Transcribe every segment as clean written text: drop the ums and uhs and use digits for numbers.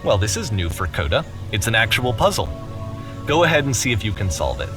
Well, this is new for Coda. It's an actual puzzle. Go ahead and see if you can solve it.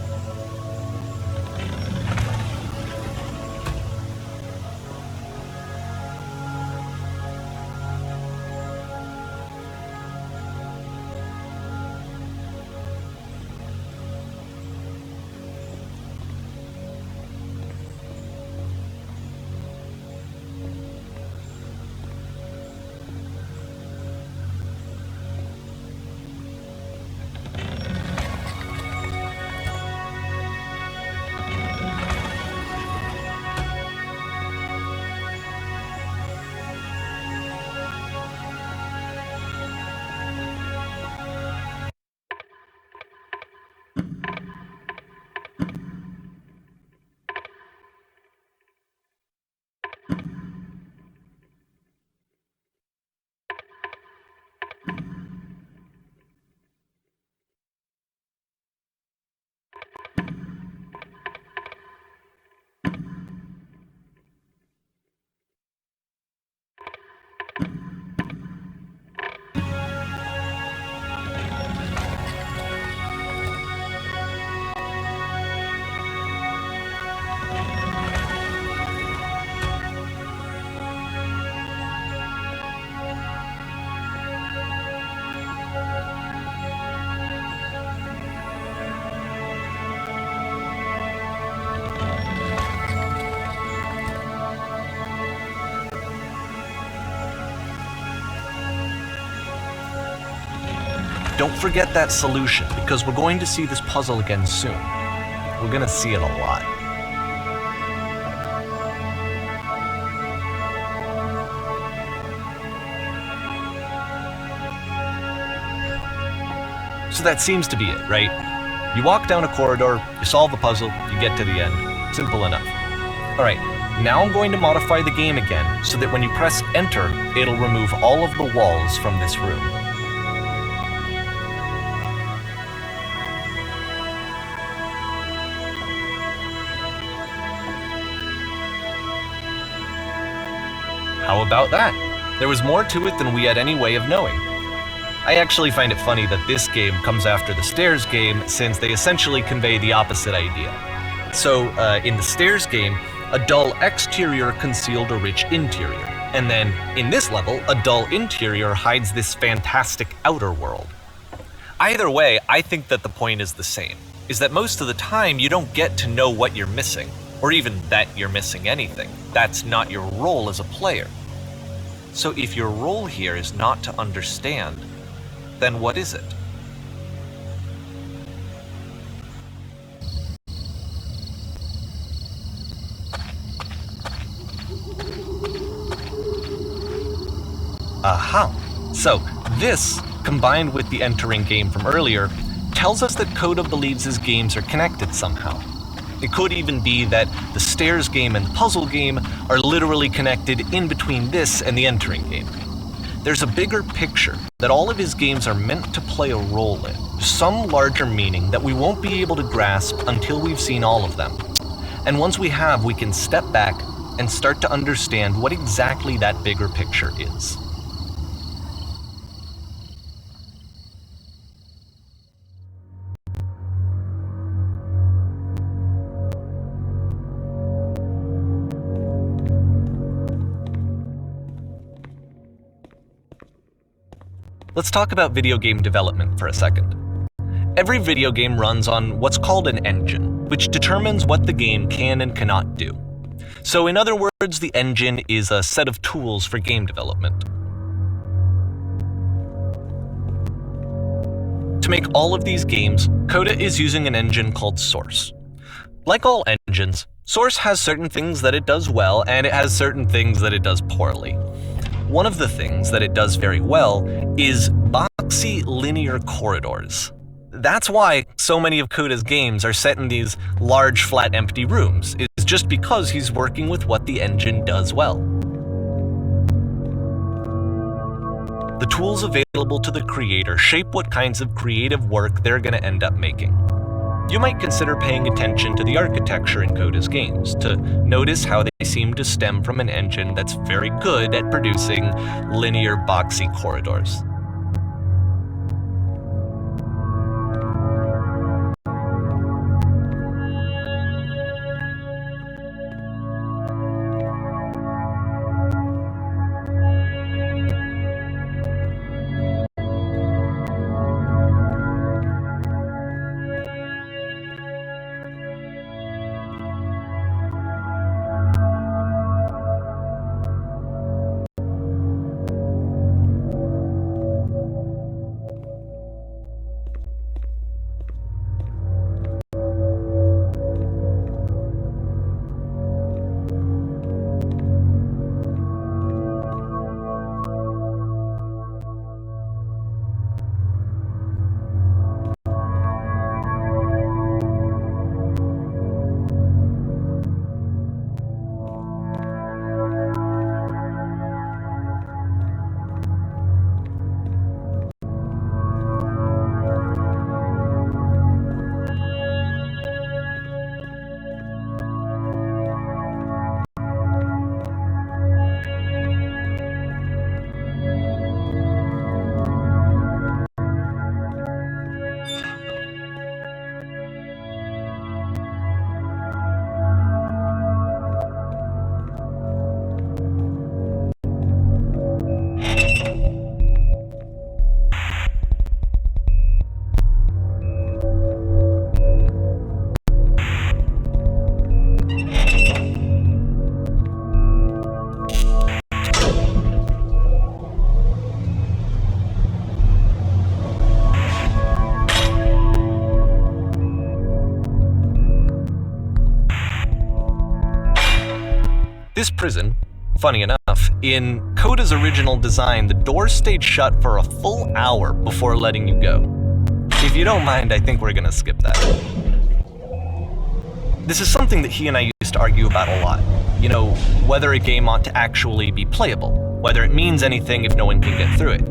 Don't forget that solution, because we're going to see this puzzle again soon. We're going to see it a lot. So that seems to be it, right? You walk down a corridor, you solve the puzzle, you get to the end. Simple enough. Alright, now I'm going to modify the game again so that when you press enter, it'll remove all of the walls from this room. How about that? There was more to it than we had any way of knowing. I actually find it funny that this game comes after the Stairs game, since they essentially convey the opposite idea. So, in the Stairs game, a dull exterior concealed a rich interior. And then, in this level, a dull interior hides this fantastic outer world. Either way, I think that the point is the same, is that most of the time you don't get to know what you're missing, or even that you're missing anything. That's not your role as a player. So if your role here is not to understand, then what is it? Aha! So this, combined with the entering game from earlier, tells us that Coda believes his games are connected somehow. It could even be that the Stairs game and the puzzle game are literally connected in between this and the entering game. There's a bigger picture that all of his games are meant to play a role in, some larger meaning that we won't be able to grasp until we've seen all of them. And once we have, we can step back and start to understand what exactly that bigger picture is. Let's talk about video game development for a second. Every video game runs on what's called an engine, which determines what the game can and cannot do. So in other words, the engine is a set of tools for game development. To make all of these games, Coda is using an engine called Source. Like all engines, Source has certain things that it does well, and it has certain things that it does poorly. One of the things that it does very well is boxy linear corridors. That's why so many of Coda's games are set in these large, flat, empty rooms, is just because he's working with what the engine does well. The tools available to the creator shape what kinds of creative work they're going to end up making. You might consider paying attention to the architecture in Coda's games to notice how they seem to stem from an engine that's very good at producing linear, boxy corridors. prison. Funny enough, in Coda's original design, the doors stayed shut for a full hour before letting you go. If you don't mind, I think we're gonna skip that. This is something that he and I used to argue about a lot. You know, whether a game ought to actually be playable, whether it means anything if no one can get through it.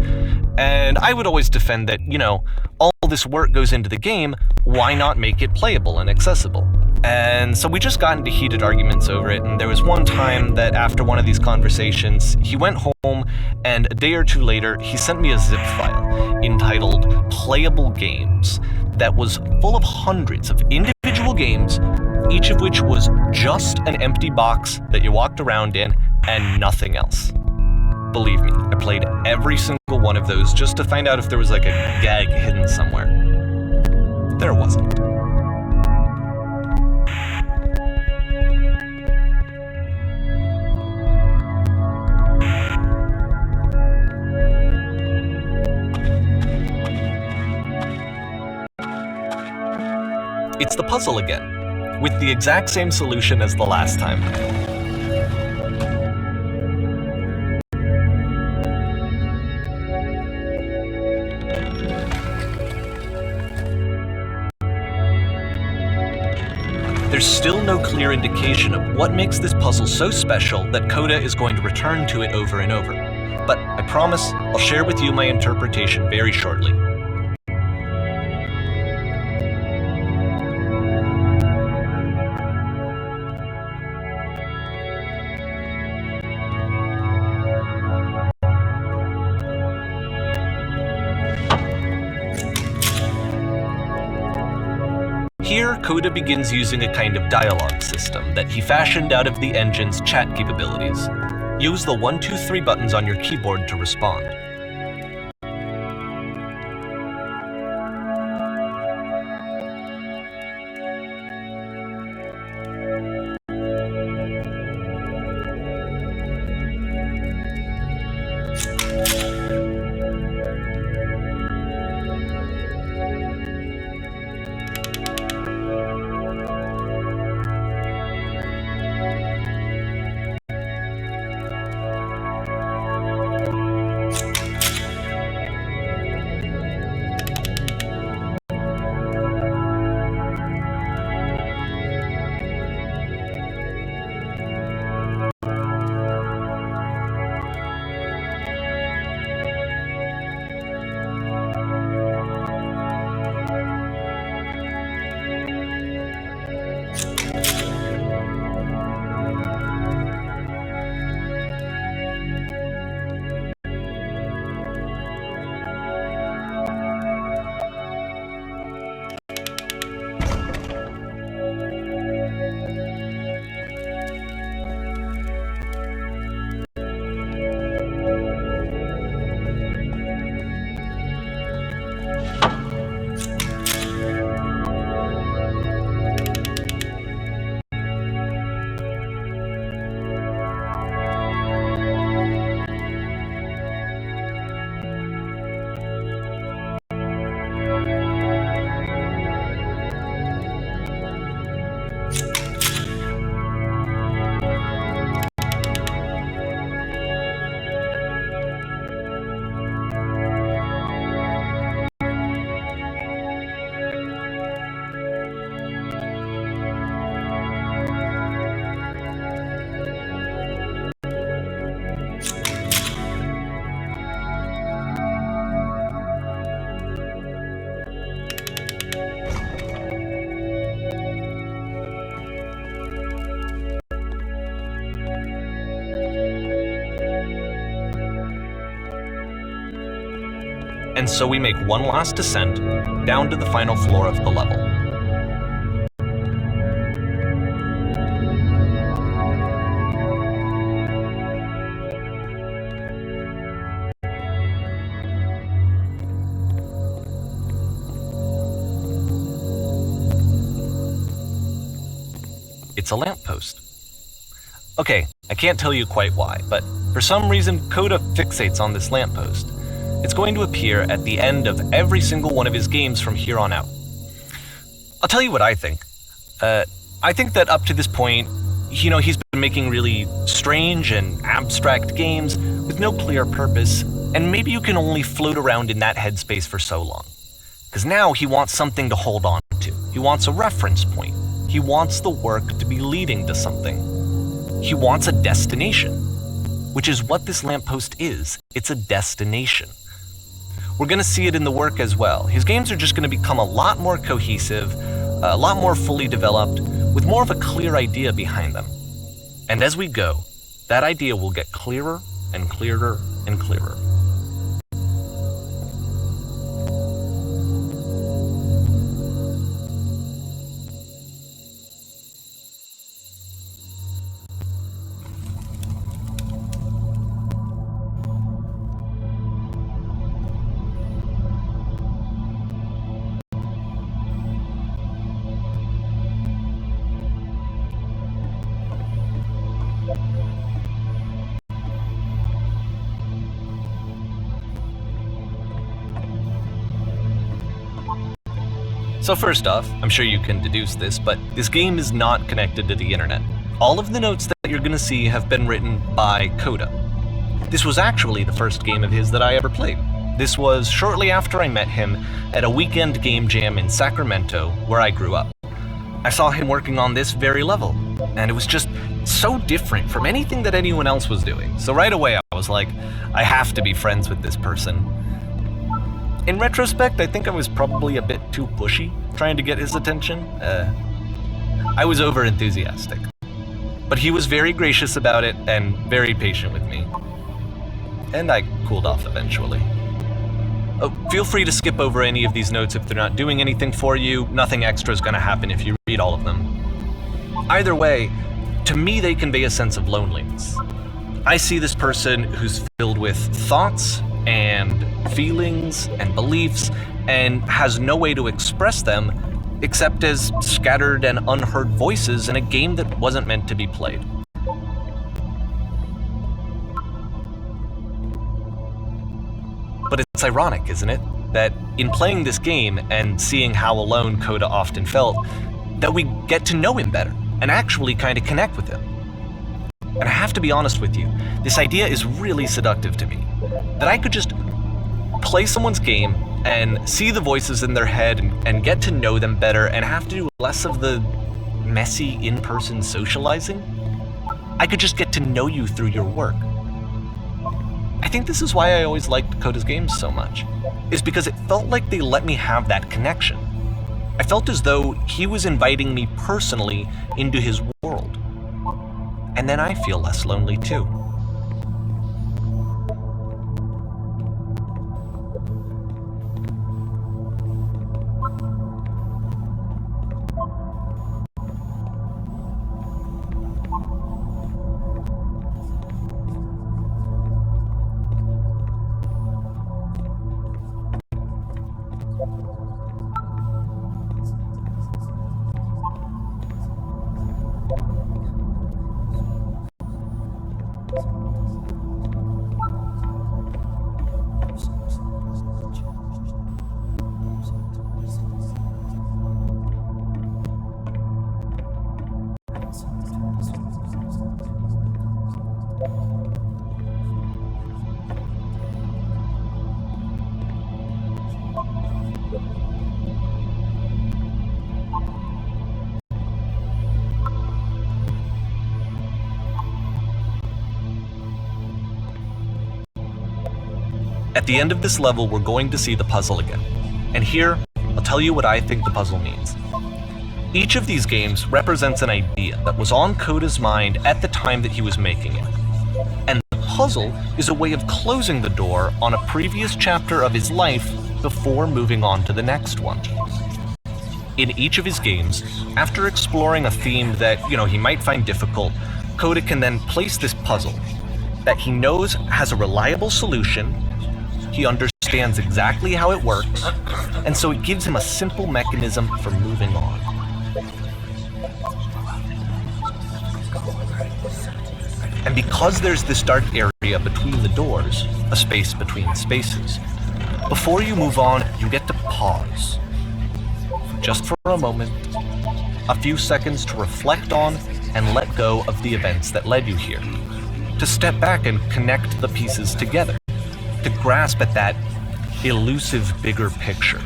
And I would always defend that, you know, all this work goes into the game, why not make it playable and accessible? And so we just got into heated arguments over it, and there was one time that after one of these conversations, he went home, and a day or two later, he sent me a zip file entitled Playable Games that was full of hundreds of individual games, each of which was just an empty box that you walked around in and nothing else. Believe me, I played every single one of those just to find out if there was like a gag hidden somewhere. There wasn't. It's the puzzle again, with the exact same solution as the last time. There's still no clear indication of what makes this puzzle so special that Coda is going to return to it over and over. But I promise I'll share with you my interpretation very shortly. Here, Coda begins using a kind of dialogue system that he fashioned out of the engine's chat capabilities. Use the 1, 2, 3 buttons on your keyboard to respond. And so we make one last descent down to the final floor of the level. It's a lamppost. Okay, I can't tell you quite why, but for some reason Coda fixates on this lamppost. It's going to appear at the end of every single one of his games from here on out. I'll tell you what I think. I think that up to this point, He's been making really strange and abstract games with no clear purpose, and maybe you can only float around in that headspace for so long. Because now he wants something to hold on to. He wants a reference point. He wants the work to be leading to something. He wants a destination, which is what this lamppost is. It's a destination. We're going to see it in the work as well. His games are just going to become a lot more cohesive, a lot more fully developed, with more of a clear idea behind them. And as we go, that idea will get clearer and clearer and clearer. So first off, I'm sure you can deduce this, but this game is not connected to the internet. All of the notes that you're going to see have been written by Coda. This was actually the first game of his that I ever played. This was shortly after I met him at a weekend game jam in Sacramento, where I grew up. I saw him working on this very level, and it was just so different from anything that anyone else was doing. So right away I was like, I have to be friends with this person. In retrospect, I think I was probably a bit too pushy, trying to get his attention. I was over-enthusiastic. But he was very gracious about it and very patient with me. And I cooled off eventually. Feel free to skip over any of these notes if they're not doing anything for you. Nothing extra is going to happen if you read all of them. Either way, to me they convey a sense of loneliness. I see this person who's filled with thoughts and feelings and beliefs and has no way to express them except as scattered and unheard voices in a game that wasn't meant to be played. But it's ironic, isn't it, that in playing this game and seeing how alone Coda often felt, that we get to know him better and actually kind of connect with him. And I have to be honest with you, this idea is really seductive to me. That I could just play someone's game and see the voices in their head and get to know them better and have to do less of the messy in-person socializing. I could just get to know you through your work. I think this is why I always liked Coda's games so much, is because it felt like they let me have that connection. I felt as though he was inviting me personally into his world. And then I feel less lonely too. At the end of this level, we're going to see the puzzle again. And here, I'll tell you what I think the puzzle means. Each of these games represents an idea that was on Coda's mind at the time that he was making it. And the puzzle is a way of closing the door on a previous chapter of his life before moving on to the next one. In each of his games, after exploring a theme that, he might find difficult, Coda can then place this puzzle that he knows has a reliable solution. He understands exactly how it works, and so it gives him a simple mechanism for moving on. And because there's this dark area between the doors, a space between spaces, before you move on, you get to pause. Just for a moment, a few seconds to reflect on and let go of the events that led you here. To step back and connect the pieces together. To grasp at that elusive bigger picture.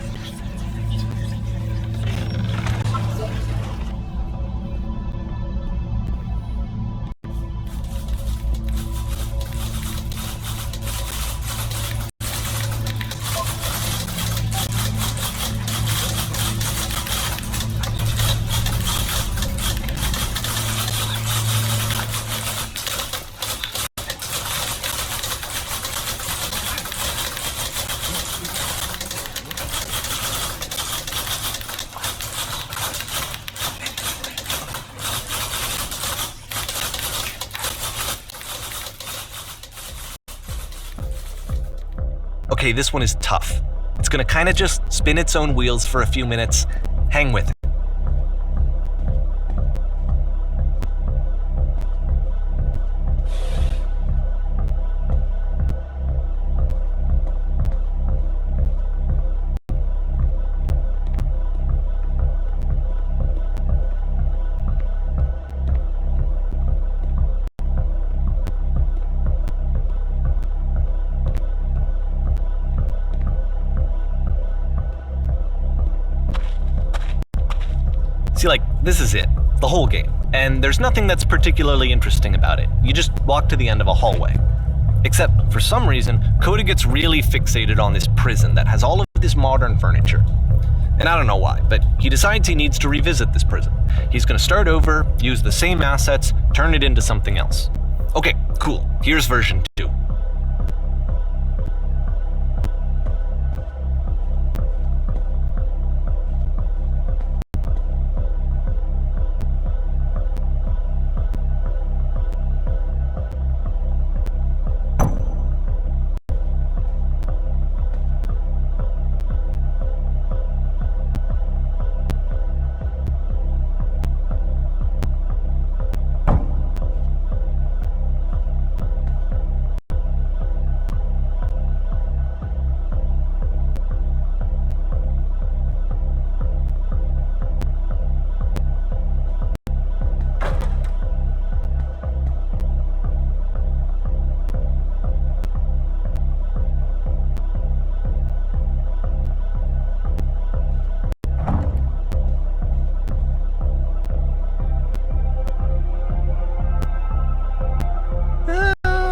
Okay, this one is tough. It's gonna kinda just spin its own wheels for a few minutes. Hang with it. See, like, this is it, the whole game, and there's nothing that's particularly interesting about it. You just walk to the end of a hallway. Except, for some reason, Coda gets really fixated on this prison that has all of this modern furniture. And I don't know why, but he decides he needs to revisit this prison. He's gonna start over, use the same assets, turn it into something else. Okay, cool, here's version 2.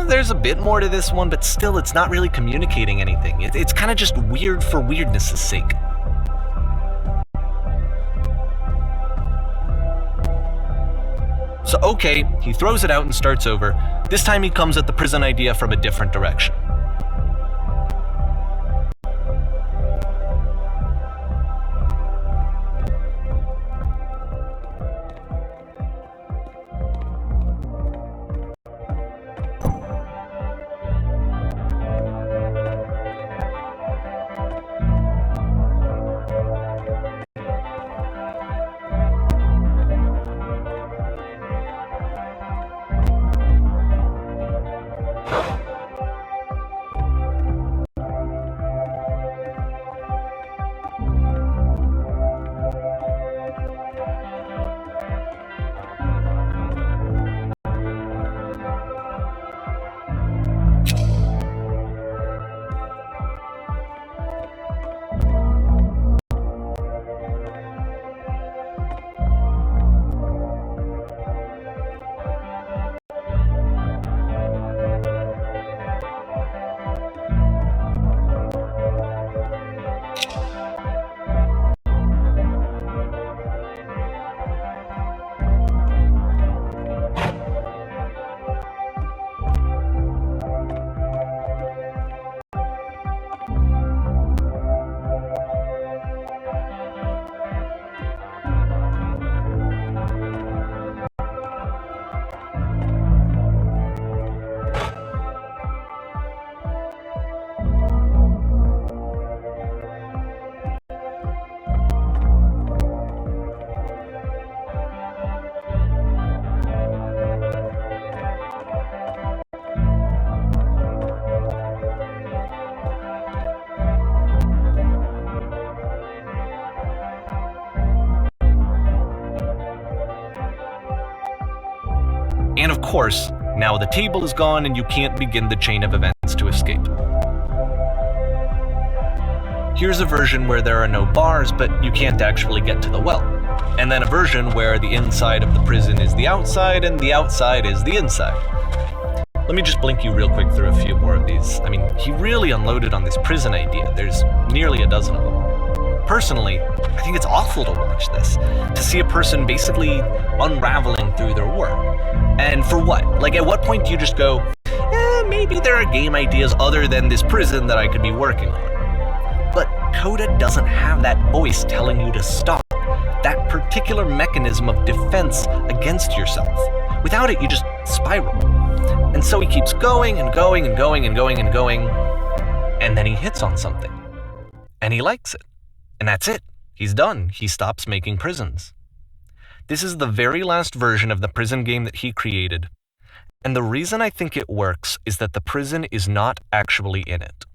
There's a bit more to this one, but still it's not really communicating anything. It's kind of just weird for weirdness' sake. So okay, he throws it out and starts over. This time he comes at the prison idea from a different direction. And of course, now the table is gone and you can't begin the chain of events to escape. Here's a version where there are no bars, but you can't actually get to the well. And then a version where the inside of the prison is the outside and the outside is the inside. Let me just blink you real quick through a few more of these. I mean, he really unloaded on this prison idea. There's nearly a dozen of them. Personally, I think it's awful to watch this, to see a person basically unraveling through their work. And for what? Like, at what point do you just go, maybe there are game ideas other than this prison that I could be working on? But Coda doesn't have that voice telling you to stop, that particular mechanism of defense against yourself. Without it, you just spiral. And so he keeps going and going and going and going and going, and then he hits on something. And he likes it. And that's it. He's done. He stops making prisons. This is the very last version of the prison game that he created. And the reason I think it works is that the prison is not actually in it.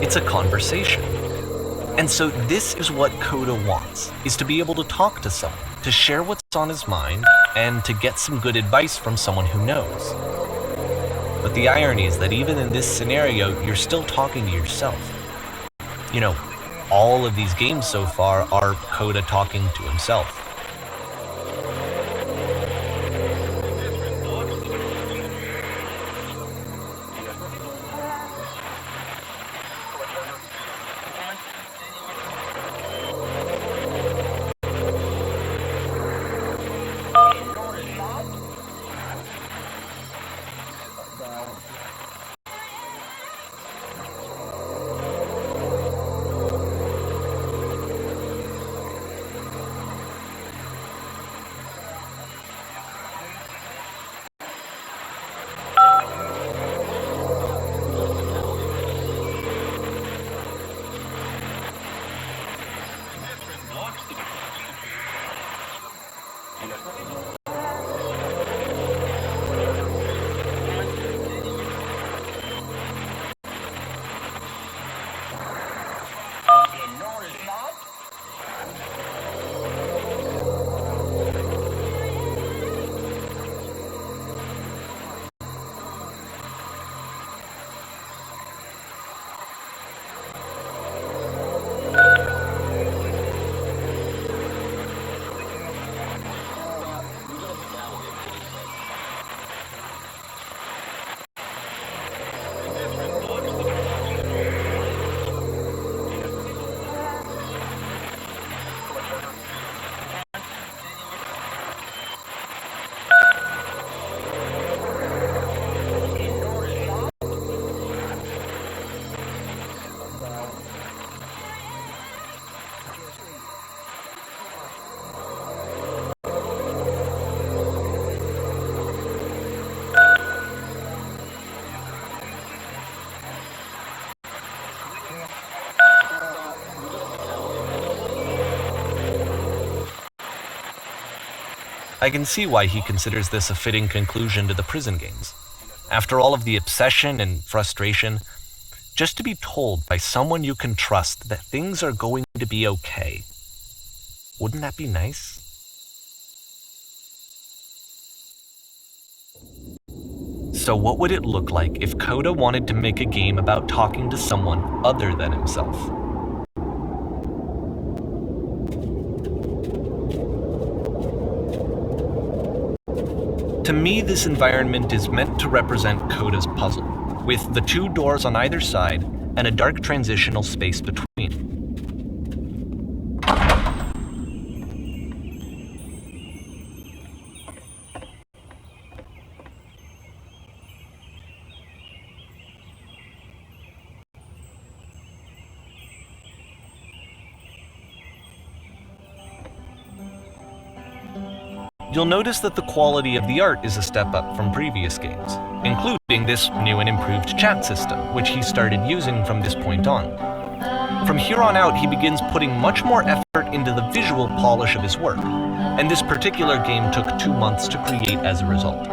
It's a conversation. And so this is what Coda wants, is to be able to talk to someone, to share what's on his mind, and to get some good advice from someone who knows. But the irony is that even in this scenario, you're still talking to yourself. You know, all of these games so far are Coda talking to himself. I can see why he considers this a fitting conclusion to the prison games. After all of the obsession and frustration, just to be told by someone you can trust that things are going to be okay. Wouldn't that be nice? So what would it look like if Coda wanted to make a game about talking to someone other than himself? To me, this environment is meant to represent Coda's puzzle, with the two doors on either side and a dark transitional space between. you'll notice that the quality of the art is a step up from previous games, including this new and improved chat system, which he started using from this point on. From here on out, he begins putting much more effort into the visual polish of his work, and this particular game took 2 months to create as a result.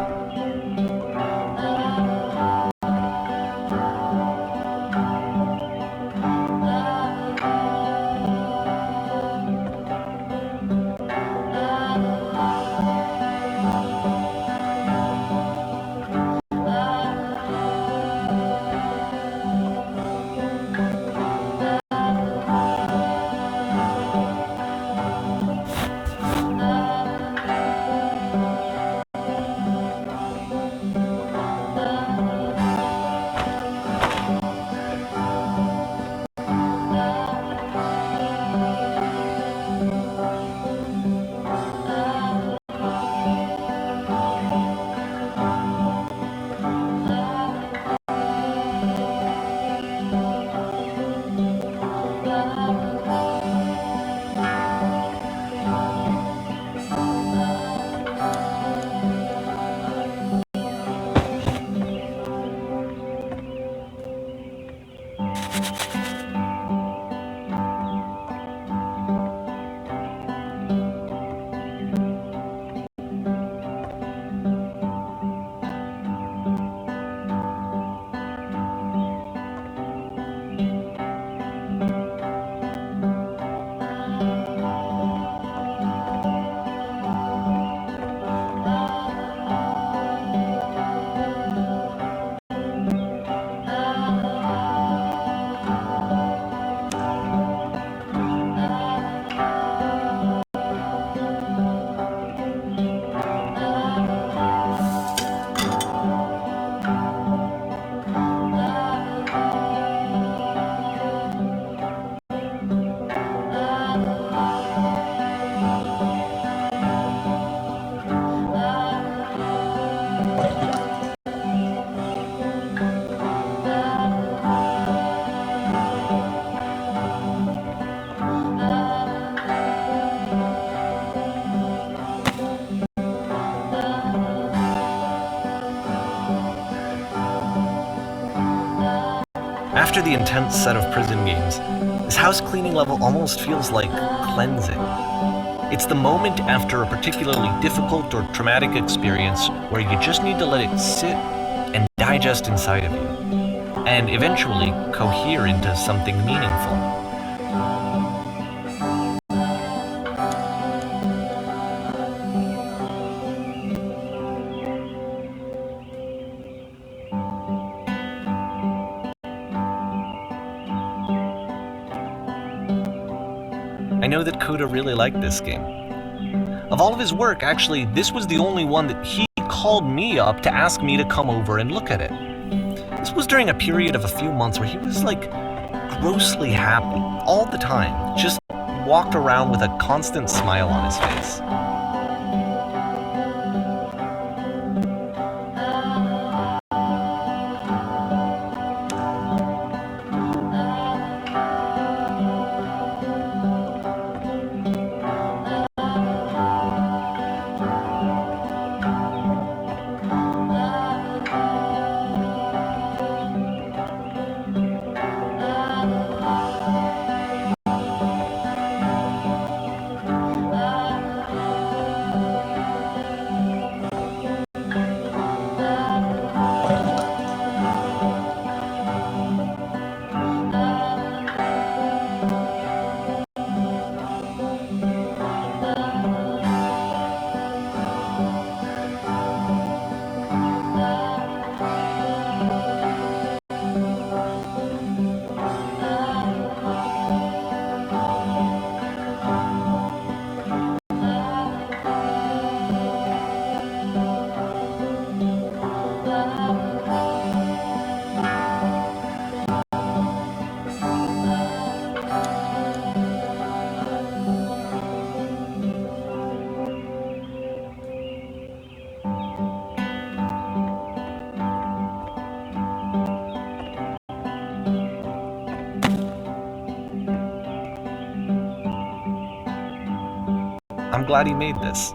After the intense set of prison games, this house cleaning level almost feels like cleansing. It's the moment after a particularly difficult or traumatic experience where you just need to let it sit and digest inside of you, and eventually cohere into something meaningful. I know that Coda really liked this game. Of all of his work, actually, this was the only one that he called me up to ask me to come over and look at it. This was during a period of a few months where he was like grossly happy all the time, just walked around with a constant smile on his face. I'm glad he made this.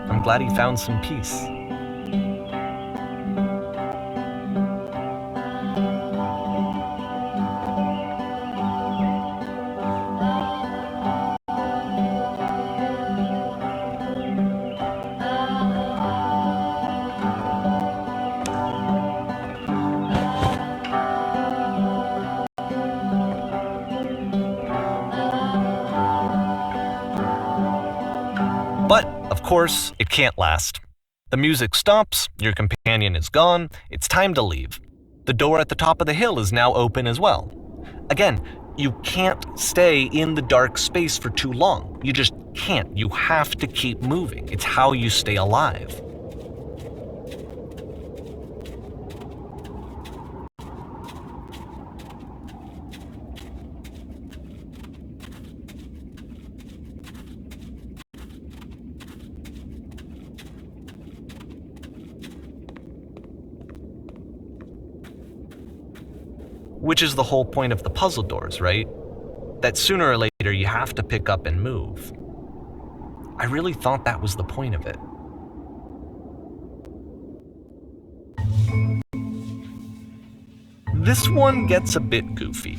I'm glad he found some peace. But, of course, it can't last. The music stops, your companion is gone, it's time to leave. The door at the top of the hill is now open as well. Again, you can't stay in the dark space for too long. You just can't. You have to keep moving. It's how you stay alive. Which is the whole point of the puzzle doors, right? That sooner or later you have to pick up and move. I really thought that was the point of it. This one gets a bit goofy.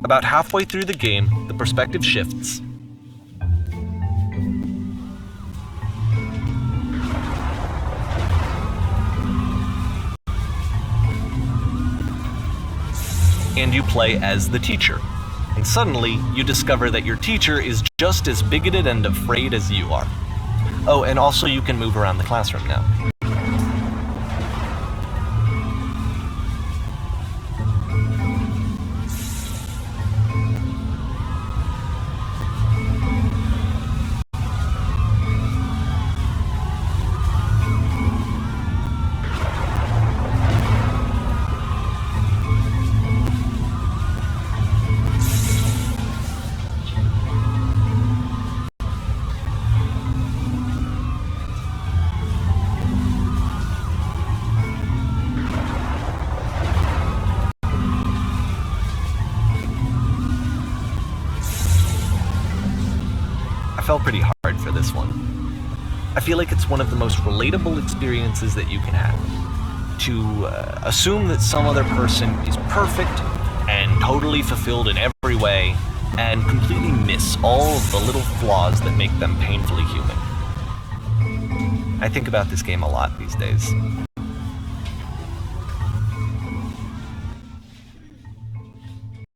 About halfway through the game, the perspective shifts. And you play as the teacher. And suddenly, you discover that your teacher is just as bigoted and afraid as you are. Oh, and also you can move around the classroom now. I felt pretty hard for this one. I feel like it's one of the most relatable experiences that you can have. To assume that some other person is perfect and totally fulfilled in every way, and completely miss all of the little flaws that make them painfully human. I think about this game a lot these days.